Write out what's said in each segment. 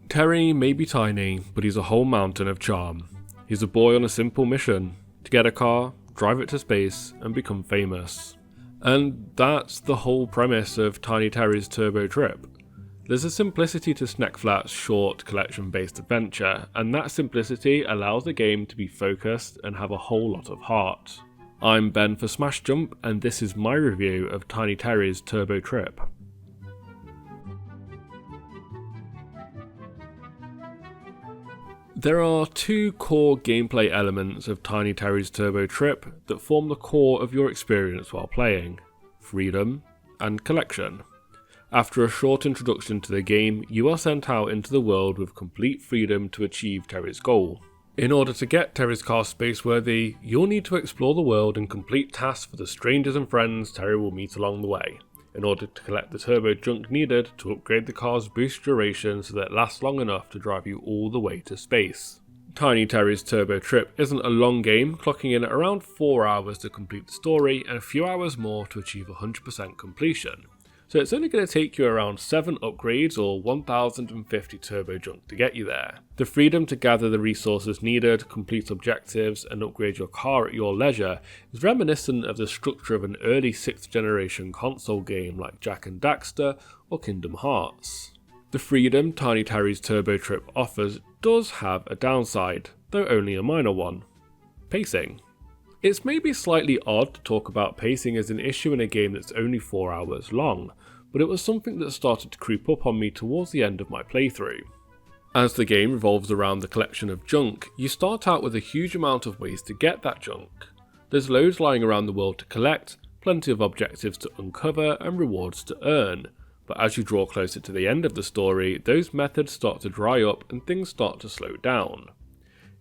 Terry may be tiny, but he's a whole mountain of charm. He's a boy on a simple mission: to get a car, drive it to space, and become famous. And that's the whole premise of Tiny Terry's Turbo Trip. There's a simplicity to Snackflat's short, collection-based adventure, and that simplicity allows the game to be focused and have a whole lot of heart. I'm Ben for Smash Jump, and this is my review of Tiny Terry's Turbo Trip. There are two core gameplay elements of Tiny Terry's Turbo Trip that form the core of your experience while playing: freedom and collection. After a short introduction to the game, you are sent out into the world with complete freedom to achieve Terry's goal. In order to get Terry's car spaceworthy, you'll need to explore the world and complete tasks for the strangers and friends Terry will meet along the way, in order to collect the turbo junk needed to upgrade the car's boost duration so that it lasts long enough to drive you all the way to space. Tiny Terry's Turbo Trip isn't a long game, clocking in at around 4 hours to complete the story and a few hours more to achieve 100% completion. So it's only going to take you around 7 upgrades or 1050 turbo junk to get you there. The freedom to gather the resources needed, complete objectives, and upgrade your car at your leisure is reminiscent of the structure of an early 6th generation console game like Jak and Daxter or Kingdom Hearts. The freedom Tiny Terry's Turbo Trip offers does have a downside, though only a minor one: pacing. It's maybe slightly odd to talk about pacing as an issue in a game that's only 4 hours long, but it was something that started to creep up on me towards the end of my playthrough. As the game revolves around the collection of junk, you start out with a huge amount of ways to get that junk. There's loads lying around the world to collect, plenty of objectives to uncover, and rewards to earn, but as you draw closer to the end of the story, those methods start to dry up and things start to slow down.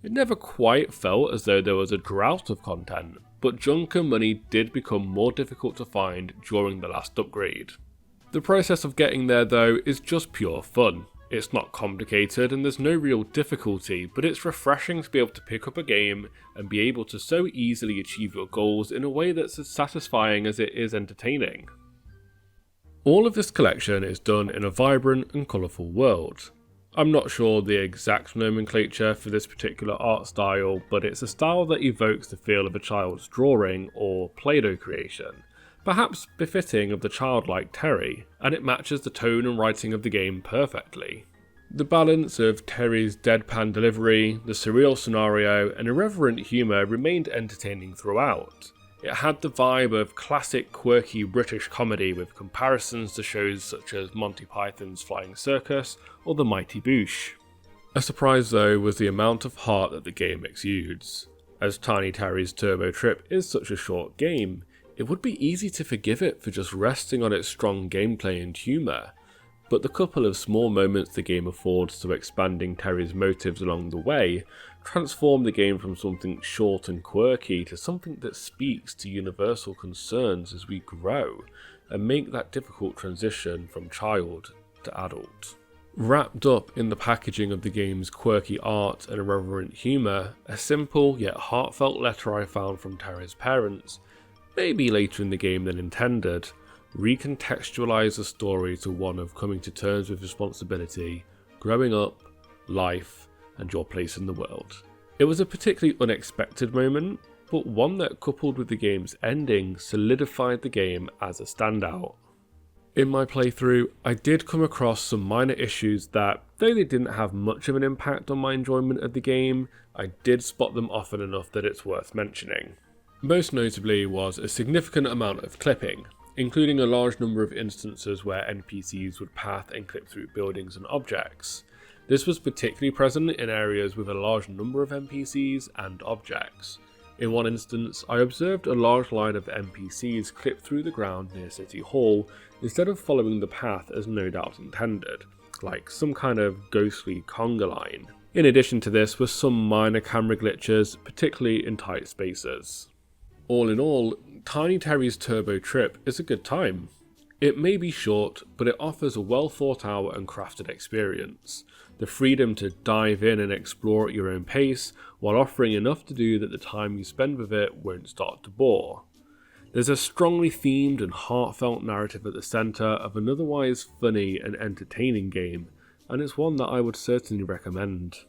It never quite felt as though there was a drought of content, but junk and money did become more difficult to find during the last upgrade. The process of getting there though is just pure fun. It's not complicated and there's no real difficulty, but it's refreshing to be able to pick up a game and be able to so easily achieve your goals in a way that's as satisfying as it is entertaining. All of this collection is done in a vibrant and colourful world. I'm not sure the exact nomenclature for this particular art style, but it's a style that evokes the feel of a child's drawing or Play-Doh creation, perhaps befitting of the childlike Terry, and it matches the tone and writing of the game perfectly. The balance of Terry's deadpan delivery, the surreal scenario, and irreverent humour remained entertaining throughout. It had the vibe of classic quirky British comedy with comparisons to shows such as Monty Python's Flying Circus or The Mighty Boosh. A surprise though was the amount of heart that the game exudes. As Tiny Terry's Turbo Trip is such a short game, it would be easy to forgive it for just resting on its strong gameplay and humour, but the couple of small moments the game affords to expanding Terry's motives along the way transform the game from something short and quirky to something that speaks to universal concerns as we grow and make that difficult transition from child to adult. Wrapped up in the packaging of the game's quirky art and irreverent humour, a simple yet heartfelt letter I found from Terry's parents, maybe later in the game than intended, recontextualise the story to one of coming to terms with responsibility, growing up, life, and your place in the world. It was a particularly unexpected moment, but one that, coupled with the game's ending, solidified the game as a standout. In my playthrough, I did come across some minor issues that, though they didn't have much of an impact on my enjoyment of the game, I did spot them often enough that it's worth mentioning. Most notably was a significant amount of clipping, including a large number of instances where NPCs would path and clip through buildings and objects. This was particularly present in areas with a large number of NPCs and objects. In one instance, I observed a large line of NPCs clip through the ground near City Hall instead of following the path as no doubt intended, like some kind of ghostly conga line. In addition to this were some minor camera glitches, particularly in tight spaces. All in all, Tiny Terry's Turbo Trip is a good time. It may be short, but it offers a well thought out and crafted experience. The freedom to dive in and explore at your own pace, while offering enough to do that the time you spend with it won't start to bore. There's a strongly themed and heartfelt narrative at the centre of an otherwise funny and entertaining game and it's one that I would certainly recommend.